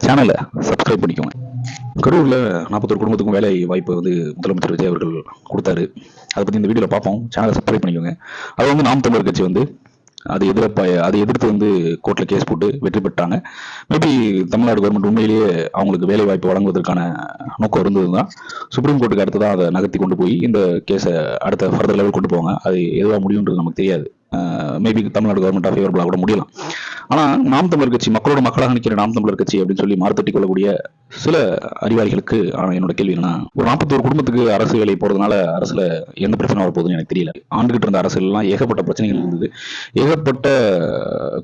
சேனலை சப்ஸ்கிரைப் பண்ணிக்கோங்க. கரூரில் 41 குடும்பத்துக்கும் வேலை வாய்ப்பு வந்து முதலமைச்சர் விஜய் அவர்கள் கொடுத்தாரு. அதை பற்றி இந்த வீடியோவில் பார்ப்போம். சேனலை சப்ஸ்கிரைப் பண்ணிக்கோங்க. அது வந்து நாம் தமிழர் கட்சி வந்து அதை எதிர்த்து வந்து கோர்ட்டில் கேஸ் போட்டு வெற்றி பெற்றாங்க. மேபி தமிழ்நாடு கவர்மெண்ட் உண்மையிலேயே அவங்களுக்கு வேலை வாய்ப்பு வழங்குவதற்கான நோக்கம் இருந்தது தான். சுப்ரீம் கோர்ட்டுக்கு அடுத்து தான் அதை நகர்த்தி கொண்டு போய் இந்த கேஸை அடுத்த ஃபர்தர் லெவல் கொண்டு போவாங்க. அது எதுவாக முடியுன்றது நமக்கு தெரியாது. மேபி தமிழ்நாடு கவர்மெண்ட் ஃபேவரபிளாக கூட முடியலாம். ஆனால் நாம் தமிழர் கட்சி, மக்களோட மக்களாக நிற்கிற நாம் தமிழர் கட்சி அப்படின்னு சொல்லி மாறுதட்டி கொள்ளக்கூடிய சில அறிவாளிகளுக்கு என்னோட கேள்வி என்னன்னா, ஒரு 41 குடும்பத்துக்கு அரசு வேலை போறதுனால அரசுல எந்த பிரச்சனை வரப்போகுதுன்னு எனக்கு தெரியல. ஆண்டுகிட்டு இருந்த அரசு எல்லாம் ஏகப்பட்ட பிரச்சனைகள் இருந்தது, ஏகப்பட்ட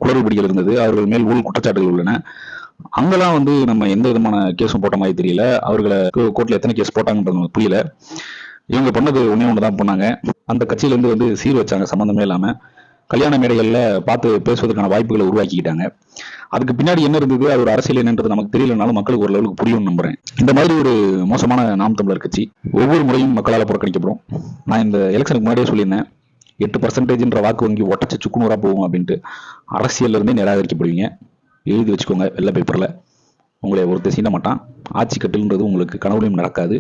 குளறுபடிகள் இருந்தது, அவர்கள் மேல் ஊழல் குற்றச்சாட்டுகள் உள்ளன. அங்கெல்லாம் வந்து நம்ம எந்த விதமான கேஸும் போட்ட மாதிரி தெரியல. அவர்களை கோர்ட்ல எத்தனை கேஸ் போட்டாங்கன்றது நமக்கு புரியல. இவங்க பண்ணது ஒண்ணு தான் பண்ணாங்க. அந்த கட்சியில இருந்து வந்து சீர் வச்சாங்க, சம்பந்தமே இல்லாம கல்யாண மேடைகள்ல பார்த்து பேசுவதற்கான வாய்ப்புகளை உருவாக்கிக்கிட்டாங்க. அதுக்கு பின்னாடி என்ன இருந்தது, அது ஒரு அரசியல் என்னன்றது நமக்கு தெரியலனாலும் மக்களுக்கு ஒரு லெவலுக்கு புரியும்னு நம்புறேன். இந்த மாதிரி ஒரு மோசமான நாம் தமிழர் கட்சி ஒவ்வொரு முறையும் மக்களால் புறக்கணிக்கப்படும். நான் இந்த எலெக்ஷனுக்கு முன்னாடியே சொல்லியிருந்தேன், 8% வாக்கு வங்கி ஒட்டச்சு சுக்குநூறா போகும் அப்படின்ட்டு. அரசியல்ல இருந்தே நிராகரிக்கப்படுவீங்க. எழுதி வச்சுக்கோங்க வெள்ளை பேப்பர்ல. உங்களை ஒருத்தர் சீண்ட மாட்டான். ஆட்சி கட்டுன்றது உங்களுக்கு கனவுலையும் நடக்காது.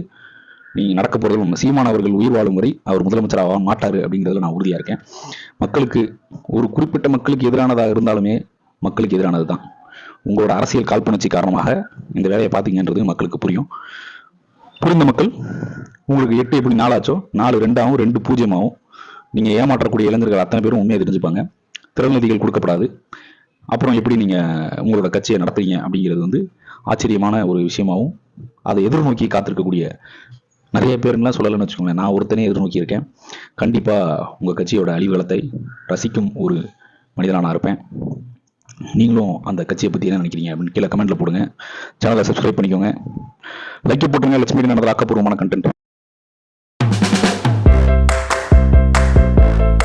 நீங்க நடக்க போறது உண்மை. சீமான் அவர்கள் உயிர் வாழும் வரை அவர் முதலமைச்சர் ஆக மாட்டாரு அப்படிங்கிறதுல நான் உறுதியா இருக்கேன். மக்களுக்கு, ஒரு குறிப்பிட்ட மக்களுக்கு எதிரானதாக இருந்தாலுமே மக்களுக்கு எதிரானது தான். உங்களோட அரசியல் காழ்ப்புணர்ச்சி காரணமாக இந்த வேலையை பார்த்தீங்கன்றது மக்களுக்கு புரியும். புரிந்த மக்கள், உங்களுக்கு 8 எப்படி 4 ஆச்சோ 4 2 ஆகும், 2 0 ஆகும். நீங்க ஏமாற்றக்கூடிய இளைஞர்கள் அத்தனை பேரும் உண்மையை தெரிஞ்சுப்பாங்க. திறநிதிகள் கொடுக்கப்படாது. அப்புறம் எப்படி நீங்க உங்களோட கட்சியை நடத்துறீங்க அப்படிங்கிறது வந்து ஆச்சரியமான ஒரு விஷயமாகவும், அதை எதிர்நோக்கி காத்திருக்கக்கூடிய நிறைய பேருலாம் சொல்லலன்னு வச்சுக்கோங்களேன். நான் ஒருத்தனே எதிர்நோக்கி இருக்கேன். கண்டிப்பா உங்க கட்சியோட அழிவுகளத்தை ரசிக்கும் ஒரு மனிதனா நான் இருப்பேன். நீங்களும் அந்த கட்சியை பத்தி என்ன நினைக்கிறீங்க அப்படின்னு கீழே கமெண்ட்ல போடுங்க. சேனலை சப்ஸ்கிரைப் பண்ணிக்கோங்க. லைக் போட்டுருங்க. லட்சுமி நடந்த ஆக்கப்பூர்வமான கண்டென்ட்.